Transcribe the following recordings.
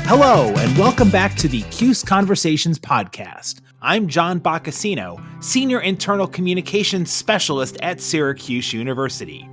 Hello, and welcome back to the Cuse Conversations podcast. I'm John Boccacino, Senior Internal Communications Specialist at Syracuse University.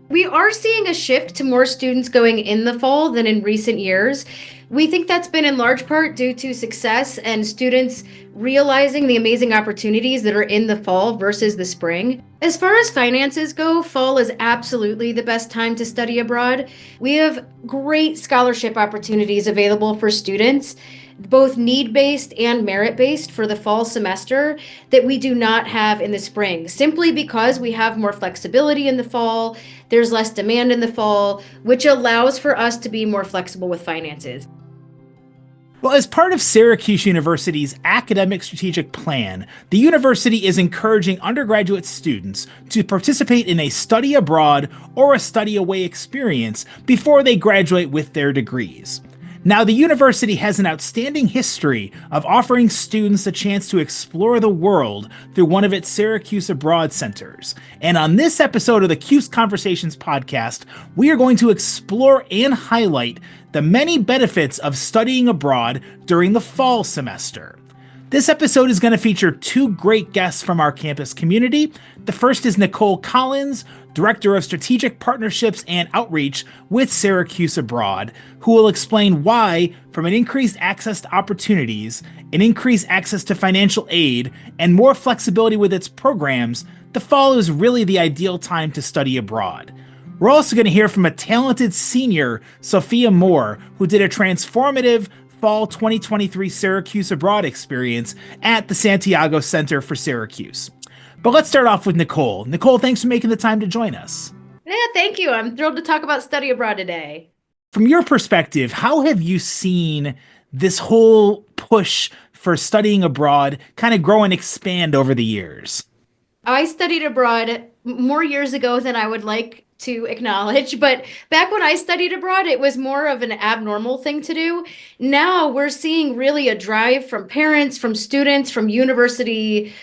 We are seeing a shift to more students going in the fall than in recent years. We think that's been in large part due to success and students realizing the amazing opportunities that are in the fall versus the spring. As far as finances go, fall is absolutely the best time to study abroad. We have great scholarship opportunities available for students, both need-based and merit-based for the fall semester that we do not have in the spring, simply because we have more flexibility in the fall, there's less demand in the fall, which allows for us to be more flexible with finances. Well, as part of Syracuse University's academic strategic plan, the university is encouraging undergraduate students to participate in a study abroad or a study away experience before they graduate with their degrees. Now, the university has an outstanding history of offering students a chance to explore the world through one of its Syracuse Abroad centers. And on this episode of the Cuse Conversations podcast, we are going to explore and highlight the many benefits of studying abroad during the fall semester. This episode is going to feature two great guests from our campus community. The first is Nicole Collins, Director of Strategic Partnerships and Outreach with Syracuse Abroad, who will explain why, from an increased access to opportunities, an increased access to financial aid, and more flexibility with its programs, the fall is really the ideal time to study abroad. We're also going to hear from a talented senior, Sophia Moore, who did a transformative Fall 2023 Syracuse Abroad experience at the Santiago Center for Syracuse. But let's start off with Nicole. Nicole, thanks for making the time to join us. Yeah, thank you. I'm thrilled to talk about study abroad today. From your perspective, how have you seen this whole push for studying abroad kind of grow and expand over the years? I studied abroad more years ago than I would like to acknowledge, but back when I studied abroad, it was more of an abnormal thing to do. Now we're seeing really a drive from parents, from students, from university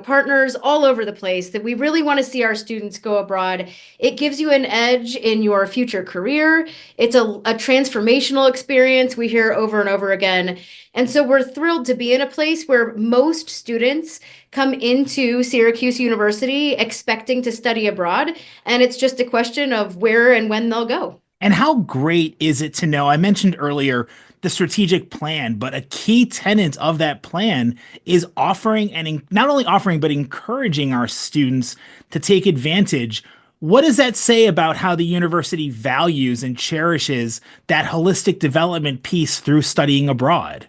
partners all over the place that we really want to see our students go abroad. It gives you an edge in your future career. It's a transformational experience we hear over and over again. And so we're thrilled to be in a place where most students come into Syracuse University expecting to study abroad. And it's just a question of where and when they'll go. And how great is it to know, I mentioned earlier, the strategic plan, but a key tenet of that plan is offering and not only offering, but encouraging our students to take advantage. What does that say about how the university values and cherishes that holistic development piece through studying abroad?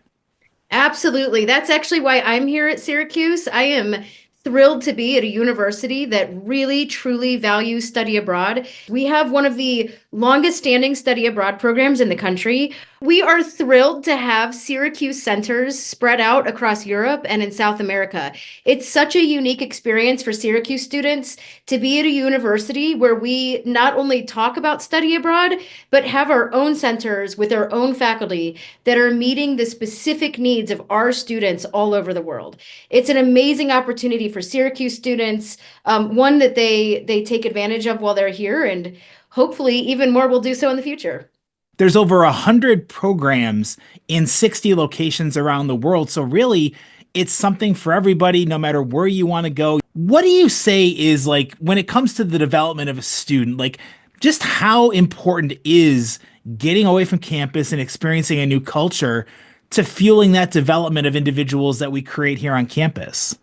Absolutely. That's actually why I'm here at Syracuse. I am thrilled to be at a university that really, truly values study abroad. We have one of the longest standing study abroad programs in the country. We are thrilled to have Syracuse centers spread out across Europe and in South America. It's such a unique experience for Syracuse students to be at a university where we not only talk about study abroad, but have our own centers with our own faculty that are meeting the specific needs of our students all over the world. It's an amazing opportunity for Syracuse students, one that they take advantage of while they're here, and hopefully even more will do so in the future. There's over 100 programs in 60 locations around the world. So really, it's something for everybody, no matter where you want to go. What do you say is, like, when it comes to the development of a student, like, just how important is getting away from campus and experiencing a new culture to fueling that development of individuals that we create here on campus?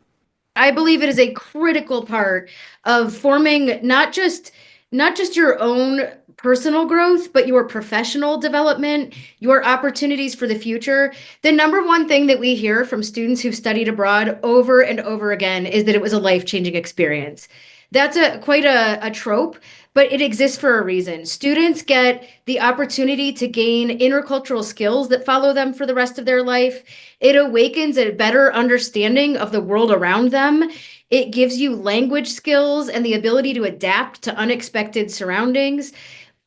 I believe it is a critical part of forming not just your own personal growth, but your professional development, your opportunities for the future. The number one thing that we hear from students who've studied abroad over and over again is that it was a life-changing experience. That's quite a trope, but it exists for a reason. Students get the opportunity to gain intercultural skills that follow them for the rest of their life. It awakens a better understanding of the world around them. It gives you language skills and the ability to adapt to unexpected surroundings.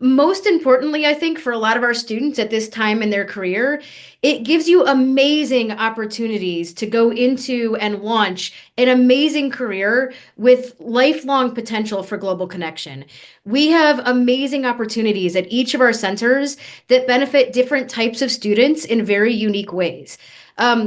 Most importantly, I think for a lot of our students at this time in their career, it gives you amazing opportunities to go into and launch an amazing career with lifelong potential for global connection. We have amazing opportunities at each of our centers that benefit different types of students in very unique ways.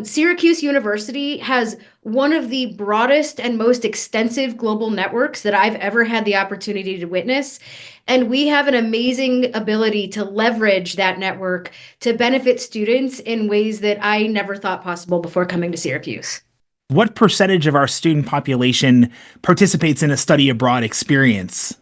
Syracuse University has one of the broadest and most extensive global networks that I've ever had the opportunity to witness. And we have an amazing ability to leverage that network to benefit students in ways that I never thought possible before coming to Syracuse. What percentage of our student population participates in a study abroad experience?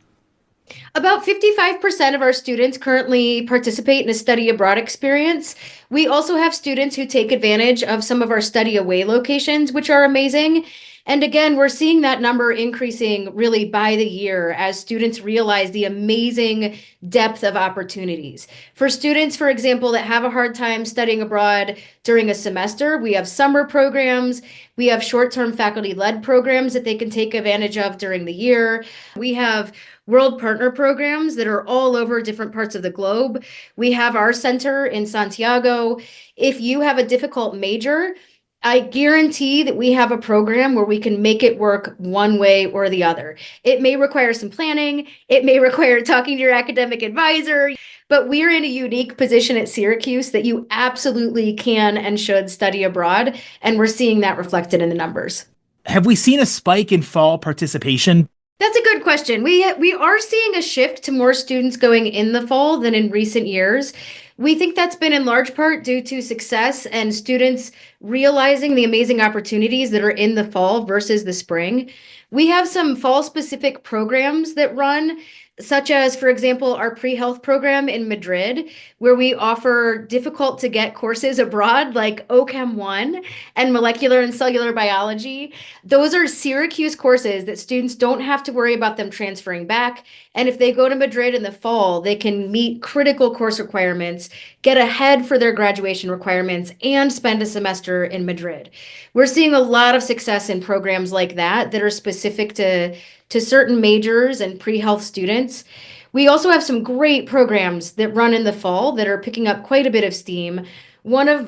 About 55% of our students currently participate in a study abroad experience. We also have students who take advantage of some of our study away locations, which are amazing. And again, we're seeing that number increasing really by the year as students realize the amazing depth of opportunities. For students, for example, that have a hard time studying abroad during a semester, we have summer programs, we have short-term faculty-led programs that they can take advantage of during the year. We have world partner programs that are all over different parts of the globe. We have our center in Santiago. If you have a difficult major, I guarantee that we have a program where we can make it work one way or the other. It may require some planning, it may require talking to your academic advisor, but we're in a unique position at Syracuse that you absolutely can and should study abroad, and we're seeing that reflected in the numbers. Have we seen a spike in fall participation? That's a good question. We are seeing a shift to more students going in the fall than in recent years. We think that's been in large part due to success and students realizing the amazing opportunities that are in the fall versus the spring. We have some fall specific programs that run, such as, for example, our pre-health program in Madrid, where we offer difficult to get courses abroad like OChem 1 and molecular and cellular biology. Those are Syracuse courses that students don't have to worry about them transferring back. And if they go to Madrid in the fall, they can meet critical course requirements, get ahead for their graduation requirements, and spend a semester in Madrid. We're seeing a lot of success in programs like that are specific to certain majors and pre-health students. We also have some great programs that run in the fall that are picking up quite a bit of steam. One of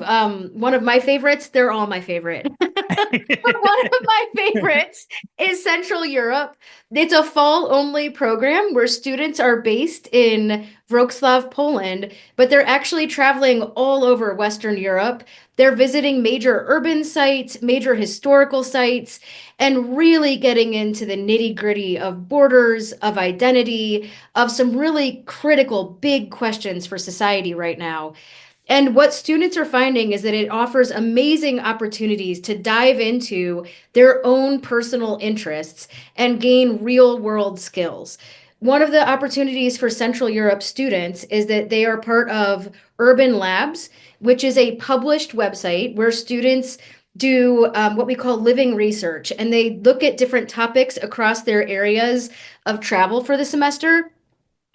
my favorites, they're all my favorite. But one of my favorites is Central Europe. It's a fall only program where students are based in Wrocław, Poland, but they're actually traveling all over Western Europe. They're visiting major urban sites, major historical sites, and really getting into the nitty-gritty of borders, of identity, of some really critical big questions for society right now. And what students are finding is that it offers amazing opportunities to dive into their own personal interests and gain real world skills. One of the opportunities for Central Europe students is that they are part of Urban Labs, which is a published website where students do what we call living research, and they look at different topics across their areas of travel for the semester.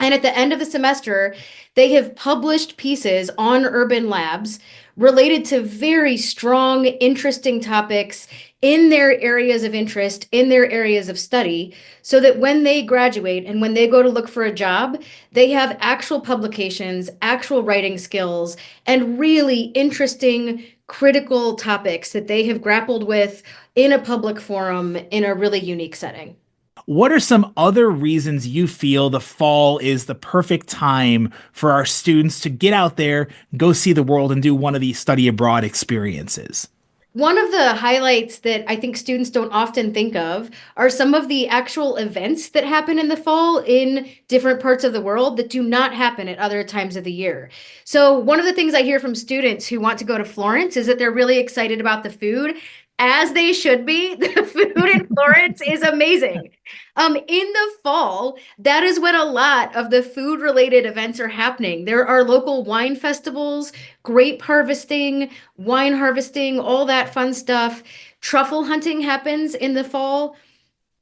And at the end of the semester, they have published pieces on Urban Labs related to very strong, interesting topics in their areas of interest, in their areas of study, so that when they graduate and when they go to look for a job, they have actual publications, actual writing skills, and really interesting, critical topics that they have grappled with in a public forum in a really unique setting. What are some other reasons you feel the fall is the perfect time for our students to get out there, go see the world, and do one of these study abroad experiences? One of the highlights that I think students don't often think of are some of the actual events that happen in the fall in different parts of the world that do not happen at other times of the year. So, one of the things I hear from students who want to go to Florence is that they're really excited about the food, as they should be. The food in Florence is amazing. In the fall, that is when a lot of the food related events are happening. There are local wine festivals, grape harvesting, wine harvesting, all that fun stuff. Truffle hunting happens in the fall.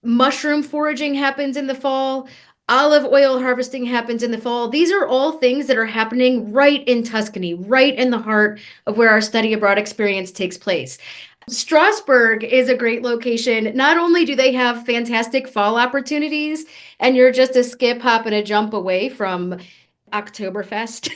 Mushroom foraging happens in the fall. Olive oil harvesting happens in the fall. These are all things that are happening right in Tuscany, right in the heart of where our study abroad experience takes place. Strasbourg is a great location. Not only do they have fantastic fall opportunities, and you're just a skip, hop, and a jump away from Oktoberfest.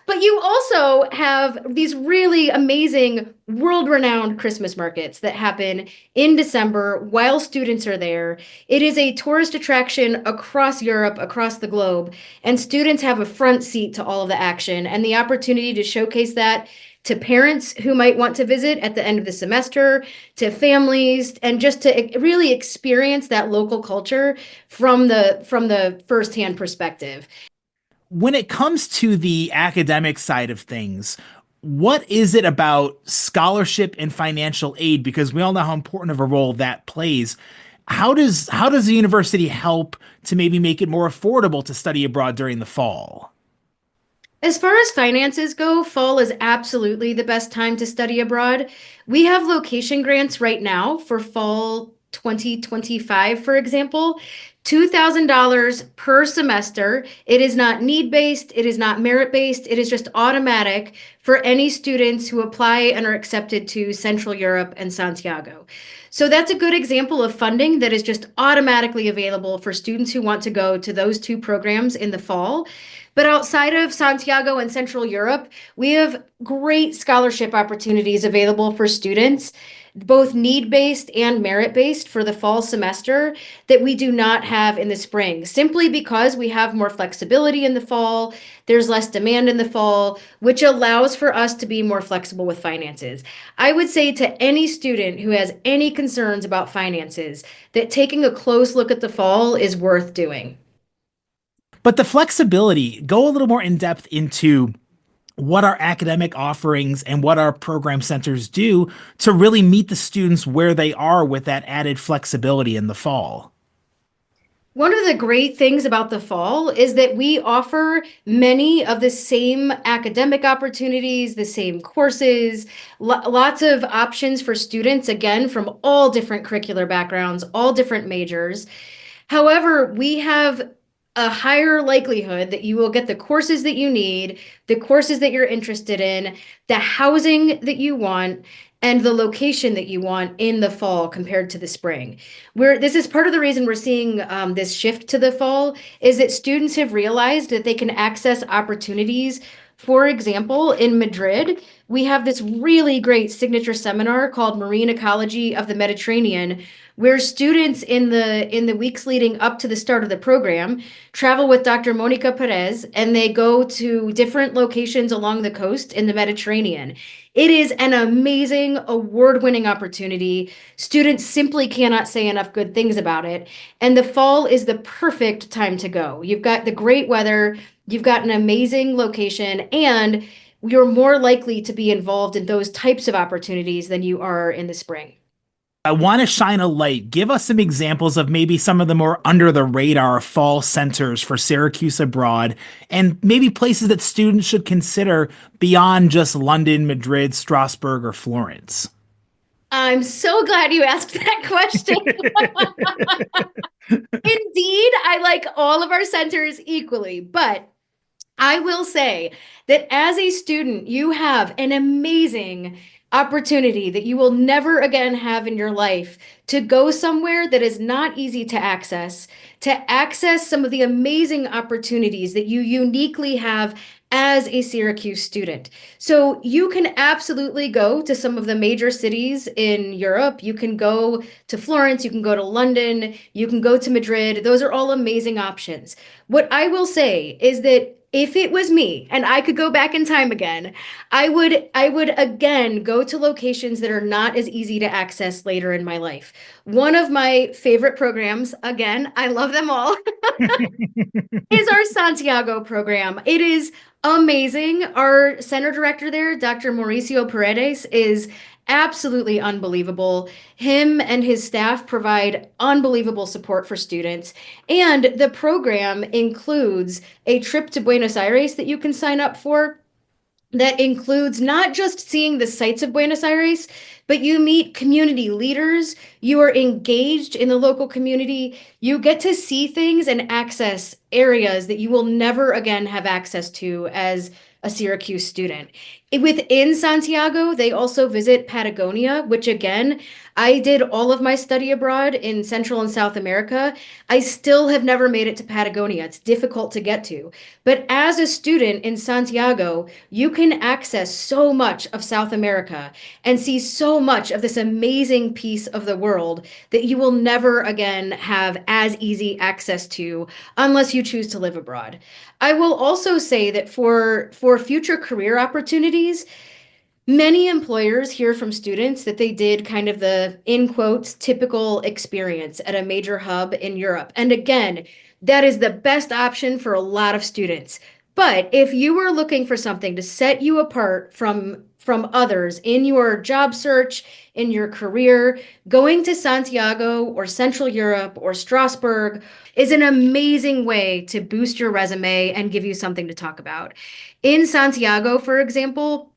But you also have these really amazing world-renowned Christmas markets that happen in December while students are there. It is a tourist attraction across Europe, across the globe, and students have a front seat to all of the action and the opportunity to showcase that to parents who might want to visit at the end of the semester, to families, and just to really experience that local culture from the firsthand perspective. When it comes to the academic side of things, what is it about scholarship and financial aid? Because we all know how important of a role that plays. How does the university help to maybe make it more affordable to study abroad during the fall? As far as finances go, fall is absolutely the best time to study abroad. We have location grants right now for fall 2025, for example, $2,000 per semester. It is not need-based, it is not merit-based, it is just automatic for any students who apply and are accepted to Central Europe and Santiago. So that's a good example of funding that is just automatically available for students who want to go to those two programs in the fall. But outside of Santiago and Central Europe, we have great scholarship opportunities available for students, both need-based and merit-based for the fall semester that we do not have in the spring, simply because we have more flexibility in the fall, there's less demand in the fall, which allows for us to be more flexible with finances. I would say to any student who has any concerns about finances that taking a close look at the fall is worth doing. But the flexibility, go a little more in depth into what our academic offerings and what our program centers do to really meet the students where they are with that added flexibility in the fall. One of the great things about the fall is that we offer many of the same academic opportunities, the same courses, lots of options for students, again, from all different curricular backgrounds, all different majors. However, we have a higher likelihood that you will get the courses that you need, the courses that you're interested in, the housing that you want, and the location that you want in the fall compared to the spring. This is part of the reason we're seeing this shift to the fall is that students have realized that they can access opportunities. For example, in Madrid, we have this really great signature seminar called Marine Ecology of the Mediterranean, where students in the weeks leading up to the start of the program travel with Dr. Monica Perez, and they go to different locations along the coast in the Mediterranean. It is an amazing, award-winning opportunity. Students simply cannot say enough good things about it. And the fall is the perfect time to go. You've got the great weather, you've got an amazing location, and you're more likely to be involved in those types of opportunities than you are in the spring. I want to shine a light. Give us some examples of maybe some of the more under the radar fall centers for Syracuse Abroad and maybe places that students should consider beyond just London, Madrid, Strasbourg, or Florence. I'm so glad you asked that question. Indeed, I like all of our centers equally, but I will say that as a student, you have an amazing opportunity that you will never again have in your life to go somewhere that is not easy to access some of the amazing opportunities that you uniquely have as a Syracuse student. So you can absolutely go to some of the major cities in Europe. You can go to Florence, you can go to London, you can go to Madrid. Those are all amazing options. What I will say is that if it was me and I could go back in time again, I would again go to locations that are not as easy to access later in my life. One of my favorite programs, again, I love them all, is our Santiago program. It is amazing. Our center director there, Dr. Mauricio Paredes, is absolutely unbelievable. Him and his staff provide unbelievable support for students. And the program includes a trip to Buenos Aires that you can sign up for that includes not just seeing the sights of Buenos Aires, but you meet community leaders, you are engaged in the local community, you get to see things and access areas that you will never again have access to as a Syracuse student. Within Santiago, they also visit Patagonia, which again, I did all of my study abroad in Central and South America. I still have never made it to Patagonia. It's difficult to get to. But as a student in Santiago, you can access so much of South America and see so much of this amazing piece of the world that you will never again have as easy access to unless you choose to live abroad. I will also say that for future career opportunities, many employers hear from students that they did kind of the, in quotes, typical experience at a major hub in Europe. And again, that is the best option for a lot of students. But if you were looking for something to set you apart from others in your job search, in your career, going to Santiago or Central Europe or Strasbourg is an amazing way to boost your resume and give you something to talk about. In Santiago, for example,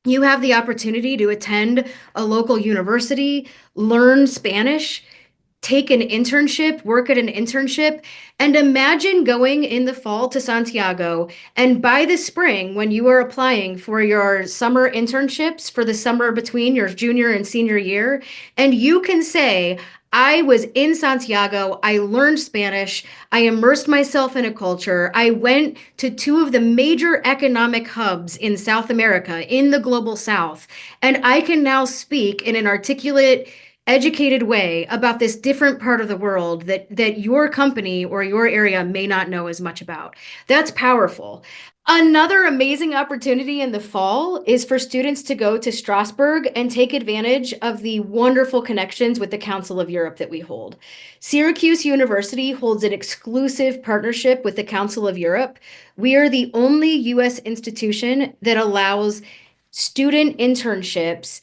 you have the opportunity to attend a local university, learn Spanish, take an internship, work at an internship, and imagine going in the fall to Santiago. And by the spring, when you are applying for your summer internships for the summer between your junior and senior year, and you can say, I was in Santiago. I learned Spanish. I immersed myself in a culture. I went to two of the major economic hubs in South America, in the global South, and I can now speak in an articulate, educated way about this different part of the world that your company or your area may not know as much about. That's powerful. Another amazing opportunity in the fall is for students to go to Strasbourg and take advantage of the wonderful connections with the Council of Europe that we hold. Syracuse University holds an exclusive partnership with the Council of Europe. We are the only US institution that allows student internships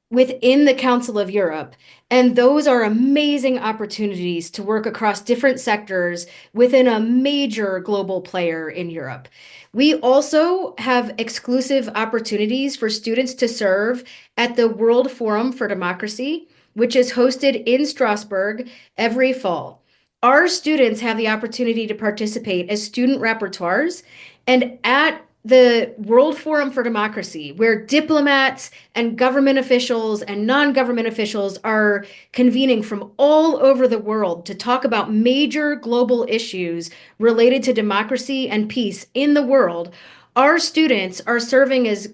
within the Council of Europe. And those are amazing opportunities to work across different sectors within a major global player in Europe. We also have exclusive opportunities for students to serve at the World Forum for Democracy, which is hosted in Strasbourg every fall. Our students have the opportunity to participate as student rapporteurs, and at the World Forum for Democracy, where diplomats and government officials and non-government officials are convening from all over the world to talk about major global issues related to democracy and peace in the world. Our students are serving as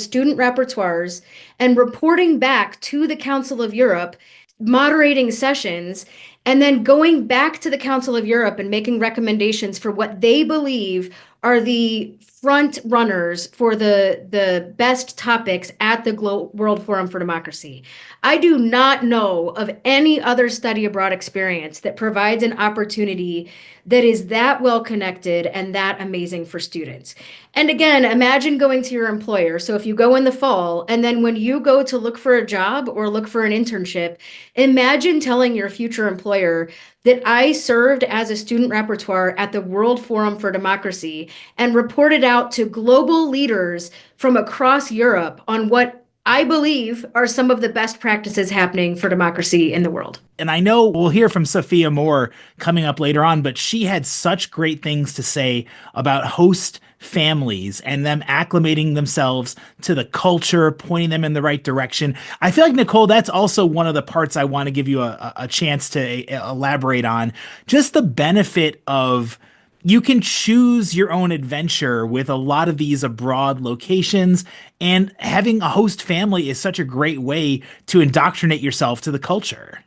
student rapporteurs and reporting back to the Council of Europe, moderating sessions, and then going back to the Council of Europe and making recommendations for what they believe are the front runners for the best topics at the World Forum for Democracy. I do not know of any other study abroad experience that provides an opportunity that is that well connected and that amazing for students. And again, imagine going to your employer. So if you go in the fall, and then when you go to look for a job or look for an internship, imagine telling your future employer that I served as a student rapporteur at the World Forum for Democracy and reported out to global leaders from across Europe on what I believe are some of the best practices happening for democracy in the world. And I know we'll hear from Sophia Moore coming up later on, but she had such great things to say about host families and them acclimating themselves to the culture, pointing them in the right direction. I feel like, Nicole, that's also one of the parts I want to give you a chance to elaborate on. Just the benefit of you can choose your own adventure with a lot of these abroad locations, and having a host family is such a great way to indoctrinate yourself to the culture.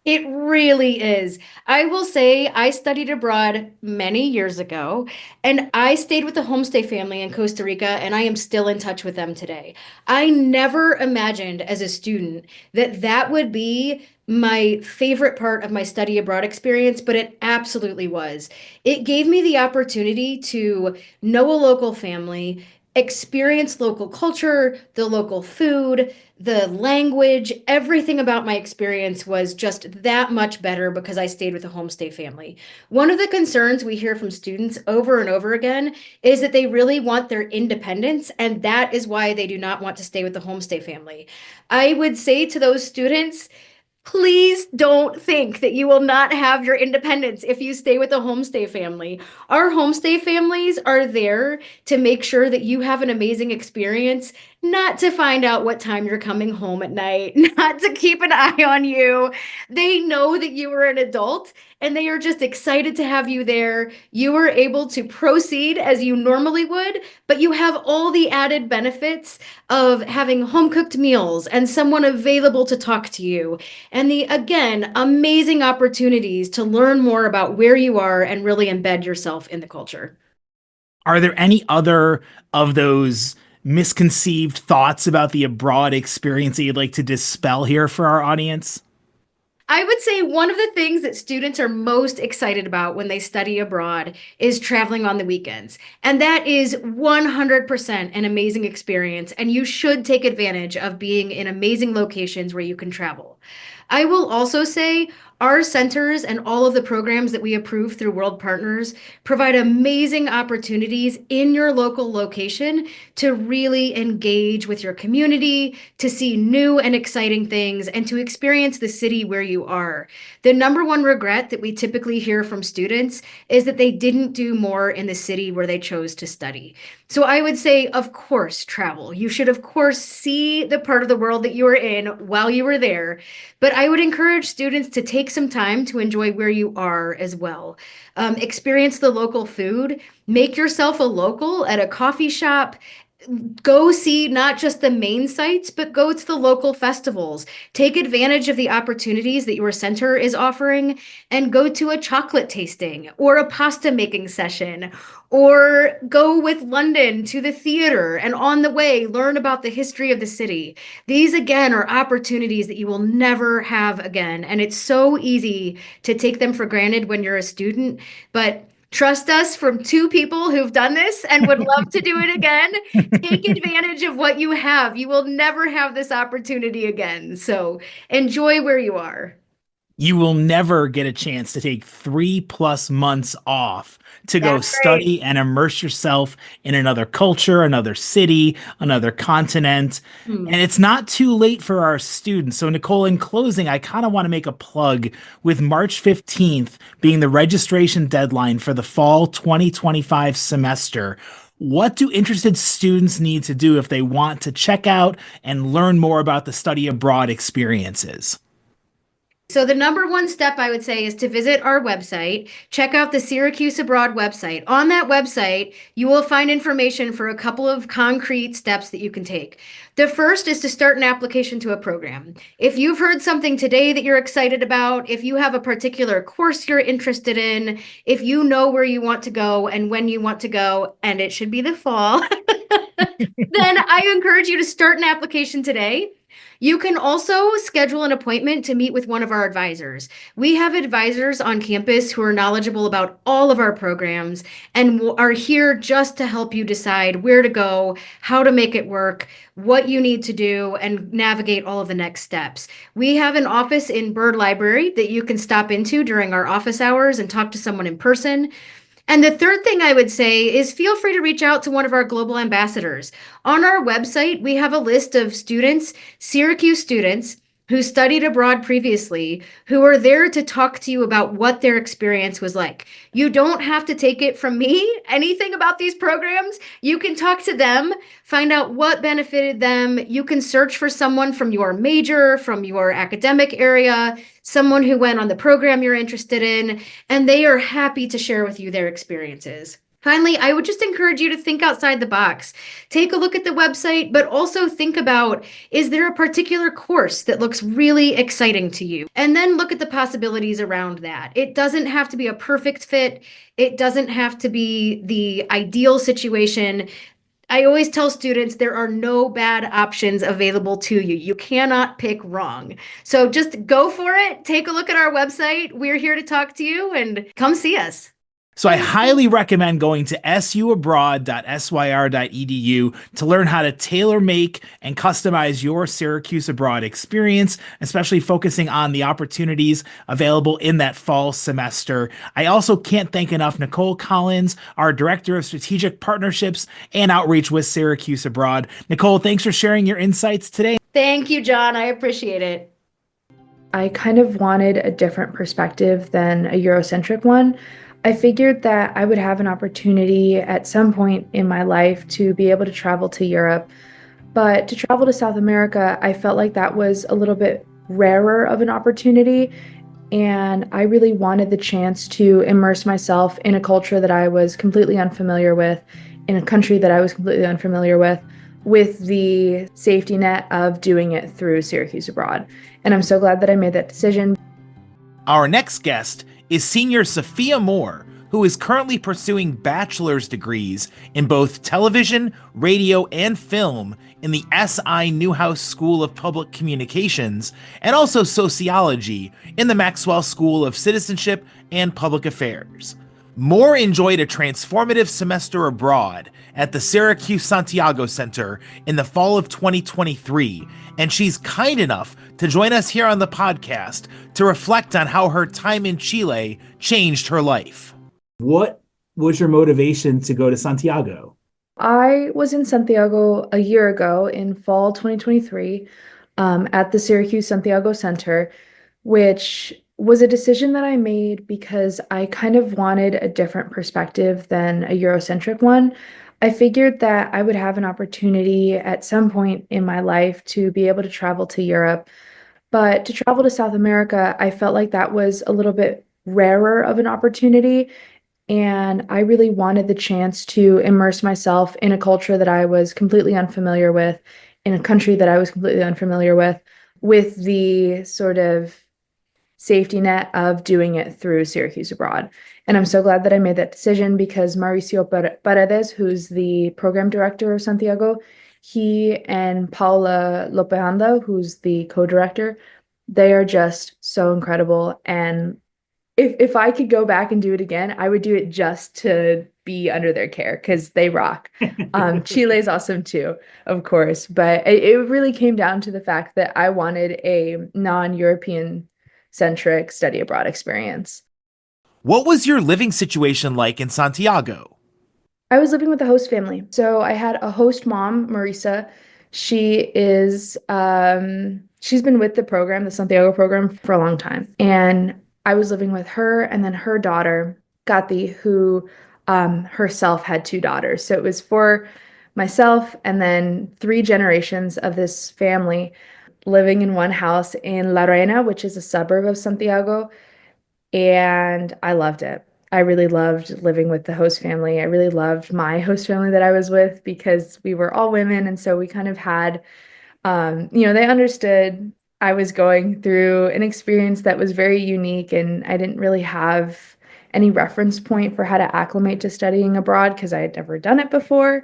It really is. I will say I studied abroad many years ago, and I stayed with a homestay family in Costa Rica, and I am still in touch with them today. I never imagined as a student that that would be my favorite part of my study abroad experience, but it absolutely was. It gave me the opportunity to know a local family, experience local culture, the local food, the language, everything about my experience was just that much better because I stayed with a homestay family. One of the concerns we hear from students over and over again is that they really want their independence, and that is why they do not want to stay with the homestay family. I would say to those students, Please don't think that you will not have your independence if you stay with a homestay family. Our homestay families are there to make sure that you have an amazing experience, not to find out what time you're coming home at night, not to keep an eye on you. They know that you are an adult and they are just excited to have you there. You are able to proceed as you normally would, but you have all the added benefits of having home cooked meals and someone available to talk to you and the, again, amazing opportunities to learn more about where you are and really embed yourself in the culture. Are there any other of those misconceived thoughts about the abroad experience that you'd like to dispel here for our audience? I would say one of the things that students are most excited about when they study abroad is traveling on the weekends. And that is 100% an amazing experience. And you should take advantage of being in amazing locations where you can travel. I will also say our centers and all of the programs that we approve through World Partners provide amazing opportunities in your local location to really engage with your community, to see new and exciting things, and to experience the city where you are. The number one regret that we typically hear from students is that they didn't do more in the city where they chose to study. So I would say, of course, travel. You should, of course, see the part of the world that you were in while you were there. But I would encourage students to take some time to enjoy where you are as well. Experience the local food, make yourself a local at a coffee shop. Go see not just the main sites, but go to the local festivals. Take advantage of the opportunities that your center is offering and go to a chocolate tasting or a pasta making session or go with London to the theater and on the way learn about the history of the city. These again are opportunities that you will never have again. And it's so easy to take them for granted when you're a student, but trust us from two people who've done this and would love to do it again. Take advantage of what you have. You will never have this opportunity again. So enjoy where you are. You will never get a chance to take 3+ months off to go That's right. study and immerse yourself in another culture, another city, another continent. Hmm. And it's not too late for our students. So, Nicole, in closing, I kind of want to make a plug with March 15th being the registration deadline for the fall 2025 semester. What do interested students need to do if they want to check out and learn more about the study abroad experiences? So the number one step I would say is to visit our website, check out the Syracuse Abroad website. On that website, you will find information for a couple of concrete steps that you can take. The first is to start an application to a program. If you've heard something today that you're excited about, if you have a particular course you're interested in, if you know where you want to go and when you want to go, and it should be the fall, then I encourage you to start an application today. You can also schedule an appointment to meet with one of our advisors. We have advisors on campus who are knowledgeable about all of our programs and are here just to help you decide where to go, how to make it work, what you need to do, and navigate all of the next steps. We have an office in Bird Library that you can stop into during our office hours and talk to someone in person. And the third thing I would say is feel free to reach out to one of our global ambassadors. On our website, we have a list of students, Syracuse students, who studied abroad previously, who are there to talk to you about what their experience was like. You don't have to take it from me, anything about these programs. You can talk to them, find out what benefited them. You can search for someone from your major, from your academic area, someone who went on the program you're interested in, and they are happy to share with you their experiences. Finally, I would just encourage you to think outside the box. Take a look at the website, but also think about, is there a particular course that looks really exciting to you? And then look at the possibilities around that. It doesn't have to be a perfect fit. It doesn't have to be the ideal situation. I always tell students there are no bad options available to you. You cannot pick wrong. So just go for it. Take a look at our website. We're here to talk to you and come see us. So I highly recommend going to suabroad.syr.edu to learn how to tailor make and customize your Syracuse Abroad experience, especially focusing on the opportunities available in that fall semester. I also can't thank enough Nicole Collins, our Director of Strategic Partnerships and Outreach with Syracuse Abroad. Nicole, thanks for sharing your insights today. Thank you, John. I appreciate it. I kind of wanted a different perspective than a Eurocentric one. I figured that I would have an opportunity at some point in my life to be able to travel to Europe, but to travel to South America, I felt like that was a little bit rarer of an opportunity. And I really wanted the chance to immerse myself in a culture that I was completely unfamiliar with, in a country that I was completely unfamiliar with the safety net of doing it through Syracuse Abroad. And I'm so glad that I made that decision. Our next guest is senior Sophia Moore, who is currently pursuing bachelor's degrees in both television, radio, and film in the S.I. Newhouse School of Public Communications, and also sociology in the Maxwell School of Citizenship and Public Affairs. Moore enjoyed a transformative semester abroad at the Syracuse Santiago Center in the fall of 2023, and she's kind enough to join us here on the podcast to reflect on how her time in Chile changed her life. What was your motivation to go to Santiago? I was in Santiago a year ago in fall 2023 at the Syracuse Santiago Center, which was a decision that I made because I kind of wanted a different perspective than a Eurocentric one. I figured that I would have an opportunity at some point in my life to be able to travel to Europe, but to travel to South America, I felt like that was a little bit rarer of an opportunity. And I really wanted the chance to immerse myself in a culture that I was completely unfamiliar with, in a country that I was completely unfamiliar with the sort of safety net of doing it through Syracuse Abroad. And I'm so glad that I made that decision because Mauricio Paredes, who's the program director of Santiago, he and Paula Lopeando, who's the co-director, they are just so incredible. And if I could go back and do it again, I would do it just to be under their care because they rock. Chile's awesome too, of course, but it really came down to the fact that I wanted a non-European centric study abroad experience. What was your living situation like in Santiago? I was living with a host family. So I had a host mom, Marisa. She is she's been with the program, the Santiago program, for a long time. And I was living with her and then her daughter, Kathy, who herself had two daughters. So it was for myself and then three generations of this family living in one house in La Reina, which is a suburb of Santiago. And I loved it. I really loved living with the host family. I really loved my host family that I was with because we were all women. And so we kind of had, they understood I was going through an experience that was very unique and I didn't really have any reference point for how to acclimate to studying abroad because I had never done it before.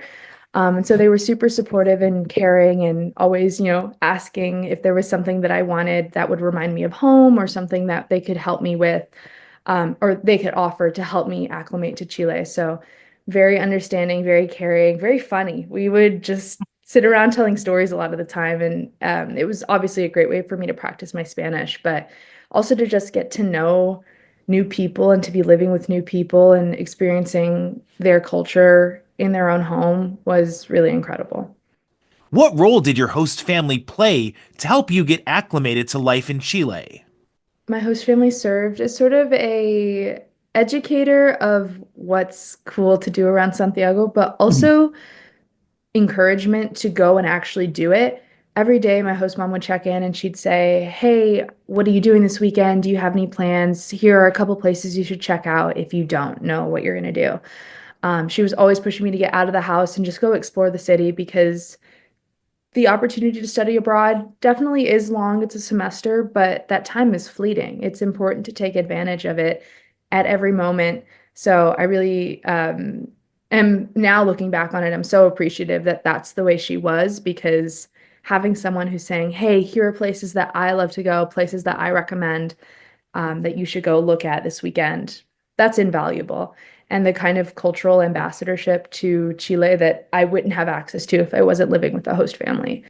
And so they were super supportive and caring and always, asking if there was something that I wanted that would remind me of home or something that they could help me with, or they could offer to help me acclimate to Chile. So very understanding, very caring, very funny. We would just sit around telling stories a lot of the time. And it was obviously a great way for me to practice my Spanish, but also to just get to know new people and to be living with new people and experiencing their culture in their own home was really incredible. What role did your host family play to help you get acclimated to life in Chile? My host family served as sort of a educator of what's cool to do around Santiago, but also encouragement to go and actually do it. Every day, my host mom would check in and she'd say, "Hey, what are you doing this weekend? Do you have any plans? Here are a couple places you should check out if you don't know what you're going to do." She was always pushing me to get out of the house and just go explore the city because the opportunity to study abroad definitely is long. It's a semester, but that time is fleeting. It's important to take advantage of it at every moment. So I really am now looking back on it. I'm so appreciative that that's the way she was because having someone who's saying, "Hey, here are places that I love to go, places that I recommend that you should go look at this weekend," that's invaluable. And the kind of cultural ambassadorship to Chile that I wouldn't have access to if I wasn't living with a host family.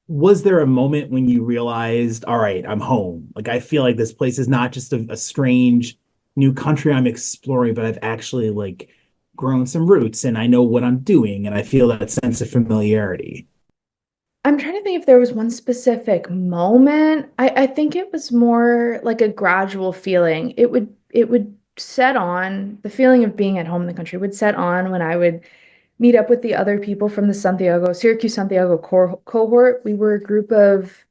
Was there a moment when you realized, all right, I'm home? Like, I feel like this place is not just a strange new country I'm exploring, but I've actually like grown some roots and I know what I'm doing and I feel that sense of familiarity. I'm trying to think if there was one specific moment. I think it was more like a gradual feeling. It would set on the feeling of being at home in the country would set on when I would meet up with the other people from the Syracuse Santiago cohort. We were a group of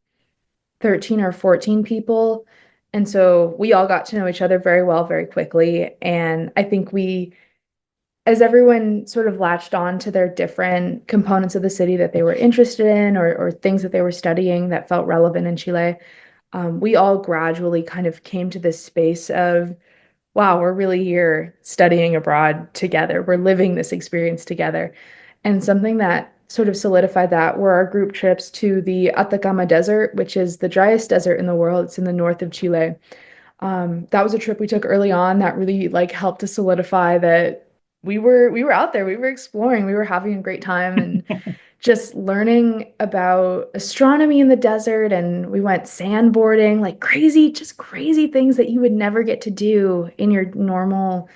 13 or 14 people. And so we all got to know each other very well, very quickly. And I think as everyone sort of latched on to their different components of the city that they were interested in or things that they were studying that felt relevant in Chile, we all gradually kind of came to this space of, wow, we're really here studying abroad together. We're living this experience together. And something that sort of solidified that were our group trips to the Atacama Desert, which is the driest desert in the world. It's in the north of Chile. That was a trip we took early on that really like helped to solidify that we were out there, we were exploring, we were having a great time and just learning about astronomy in the desert. And we went sandboarding, like crazy, just crazy things that you would never get to do in your normal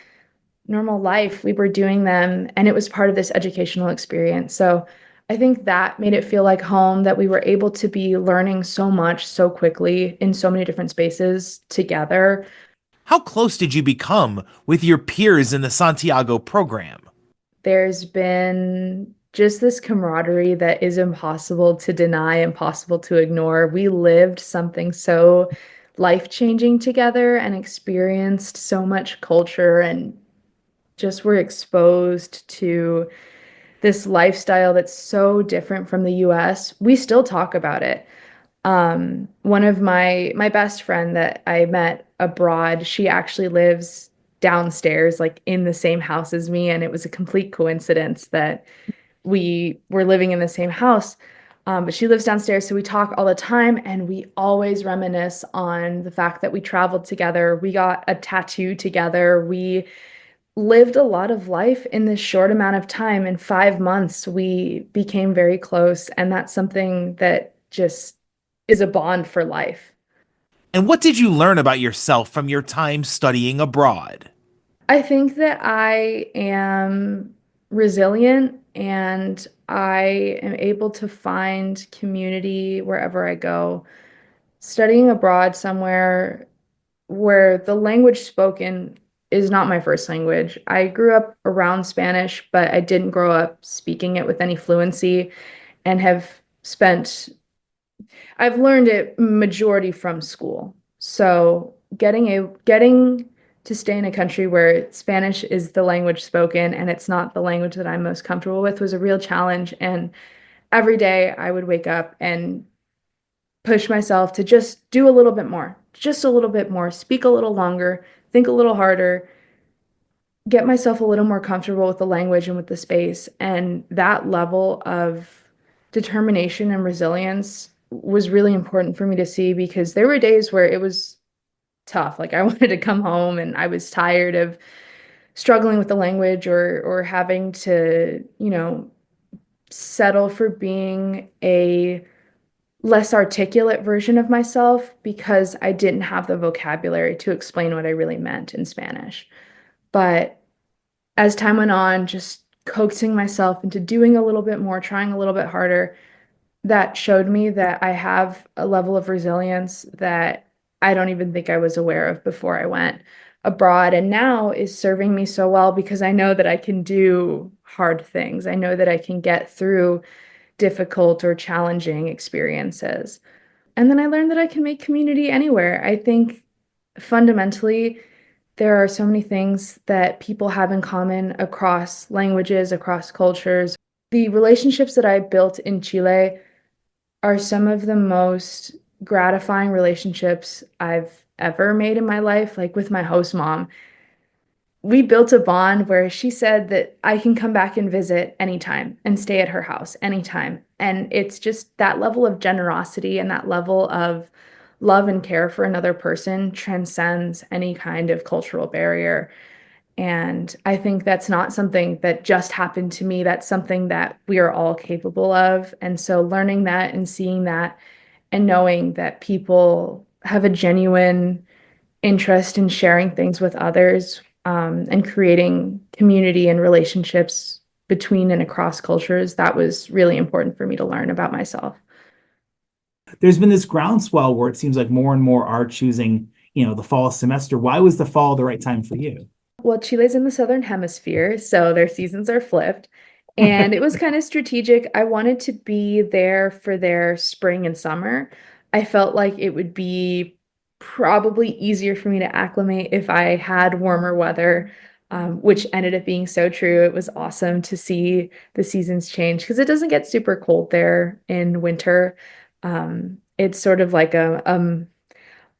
life. We were doing them, and it was part of this educational experience. So I think that made it feel like home, that we were able to be learning so much so quickly in so many different spaces together. How close did you become with your peers in the Santiago program? There's been just this camaraderie that is impossible to deny, impossible to ignore. We lived something so life-changing together and experienced so much culture and just were exposed to this lifestyle that's so different from the US. We still talk about it. One of my best friend that I met abroad, she actually lives downstairs, like in the same house as me, and it was a complete coincidence that we were living in the same house. But she lives downstairs, so we talk all the time, and we always reminisce on the fact that we traveled together. We got a tattoo together. We lived a lot of life in this short amount of time. In 5 months, we became very close, and that's something that just is a bond for life. And what did you learn about yourself from your time studying abroad? I think that I am resilient and I am able to find community wherever I go. Studying abroad somewhere where the language spoken is not my first language. I grew up around Spanish, but I didn't grow up speaking it with any fluency and I've learned it majority from school. So getting to stay in a country where Spanish is the language spoken and it's not the language that I'm most comfortable with was a real challenge. And every day I would wake up and push myself to just do a little bit more, just a little bit more, speak a little longer, think a little harder, get myself a little more comfortable with the language and with the space. And that level of determination and resilience was really important for me to see because there were days where it was tough. Like I wanted to come home and I was tired of struggling with the language or having to, settle for being a less articulate version of myself because I didn't have the vocabulary to explain what I really meant in Spanish. But as time went on, just coaxing myself into doing a little bit more, trying a little bit harder, that showed me that I have a level of resilience that I don't even think I was aware of before I went abroad. And now is serving me so well because I know that I can do hard things. I know that I can get through difficult or challenging experiences. And then I learned that I can make community anywhere. I think fundamentally, there are so many things that people have in common across languages, across cultures. The relationships that I built in Chile are some of the most gratifying relationships I've ever made in my life. Like with my host mom, we built a bond where she said that I can come back and visit anytime and stay at her house anytime. And it's just that level of generosity and that level of love and care for another person transcends any kind of cultural barrier. And I think that's not something that just happened to me. That's something that we are all capable of. And so learning that and seeing that and knowing that people have a genuine interest in sharing things with others, and creating community and relationships between and across cultures, that was really important for me to learn about myself. There's been this groundswell where it seems like more and more are choosing, the fall semester. Why was the fall the right time for you? Well, Chile's in the southern hemisphere, so their seasons are flipped. And it was kind of strategic. I wanted to be there for their spring and summer. I felt like it would be probably easier for me to acclimate if I had warmer weather, which ended up being so true. It was awesome to see the seasons change because it doesn't get super cold there in winter. It's sort of like a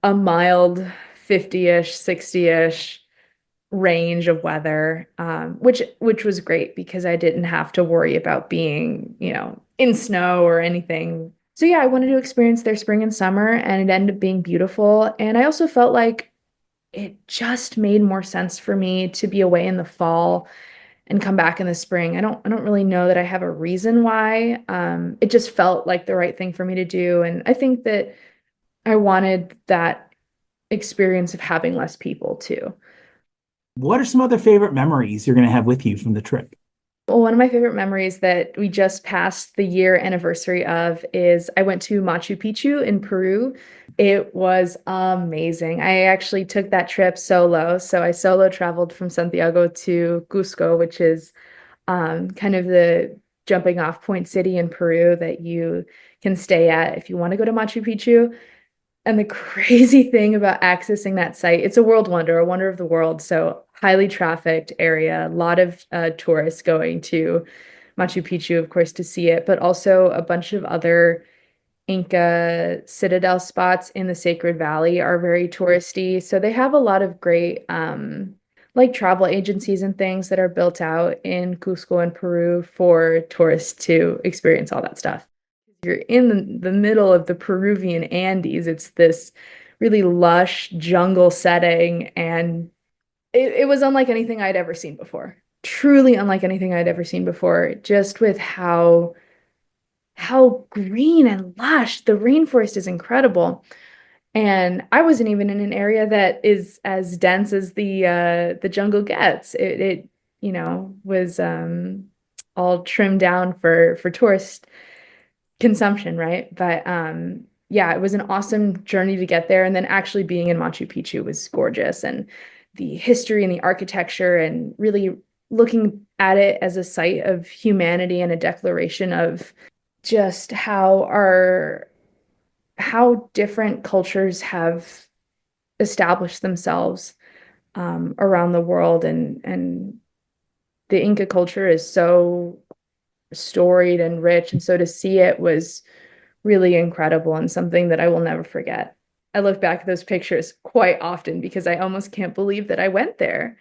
mild 50-ish, 60-ish range of weather, which was great because I didn't have to worry about being, in snow or anything. So yeah, I wanted to experience their spring and summer, and it ended up being beautiful. And I also felt like it just made more sense for me to be away in the fall and come back in the spring. I don't really know that I have a reason why. It just felt like the right thing for me to do, and I think that I wanted that experience of having less people too. What are some other favorite memories you're going to have with you from the trip? Well, one of my favorite memories that we just passed the year anniversary of is I went to Machu Picchu in Peru. It was amazing. I actually took that trip solo. So I solo traveled from Santiago to Cusco, which is kind of the jumping off point city in Peru that you can stay at if you want to go to Machu Picchu. And the crazy thing about accessing that site, it's a world wonder, a wonder of the world. So highly trafficked area, a lot of tourists going to Machu Picchu, of course, to see it, but also a bunch of other Inca citadel spots in the Sacred Valley are very touristy. So they have a lot of great like travel agencies and things that are built out in Cusco and Peru for tourists to experience all that stuff. You're in the middle of the Peruvian Andes. It's this really lush jungle setting, and it was unlike anything I'd ever seen before. Truly unlike anything I'd ever seen before, just with how green and lush. The rainforest is incredible. And I wasn't even in an area that is as dense as the jungle gets. It was all trimmed down for tourists consumption, right? But yeah, it was an awesome journey to get there. And then actually being in Machu Picchu was gorgeous. And the history and the architecture, and really looking at it as a site of humanity and a declaration of just how different cultures have established themselves around the world. And the Inca culture is so storied and rich. And so to see it was really incredible and something that I will never forget. I look back at those pictures quite often because I almost can't believe that I went there.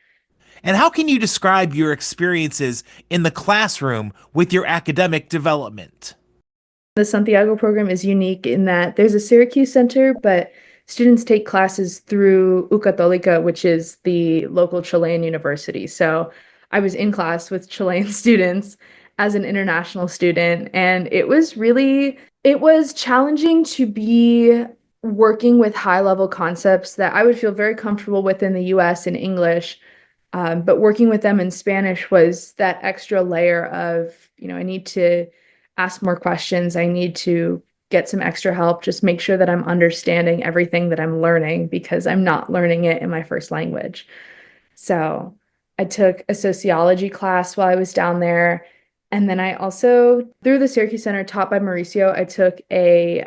And how can you describe your experiences in the classroom with your academic development? The Santiago program is unique in that there's a Syracuse center, but students take classes through U Católica, which is the local Chilean university. So I was in class with Chilean students as an international student, and it was challenging to be working with high level concepts that I would feel very comfortable with in the US in English. But working with them in Spanish was that extra layer of, I need to ask more questions. I need to get some extra help, just make sure that I'm understanding everything that I'm learning because I'm not learning it in my first language. So I took a sociology class while I was down there. And then I also, through the Syracuse Center taught by Mauricio, I took a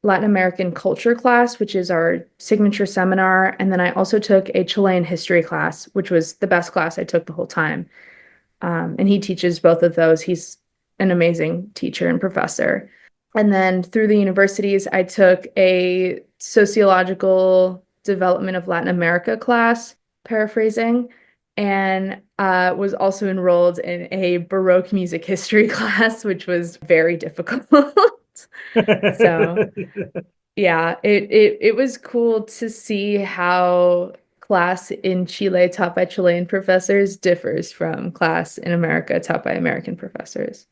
Latin American culture class, which is our signature seminar. And then I also took a Chilean history class, which was the best class I took the whole time. And he teaches both of those. He's an amazing teacher and professor. And then through the universities, I took a sociological development of Latin America class, paraphrasing, and was also enrolled in a Baroque music history class, which was very difficult. So yeah, it was cool to see how class in Chile taught by Chilean professors differs from class in America taught by American professors.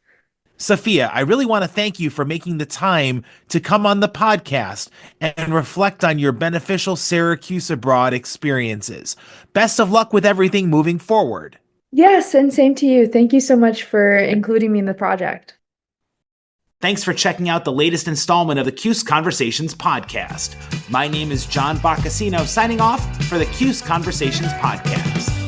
Sophia, I really want to thank you for making the time to come on the podcast and reflect on your beneficial Syracuse Abroad experiences. Best of luck with everything moving forward. Yes, and same to you. Thank you so much for including me in the project. Thanks for checking out the latest installment of the Cuse Conversations podcast. My name is John Boccacino, signing off for the Cuse Conversations podcast.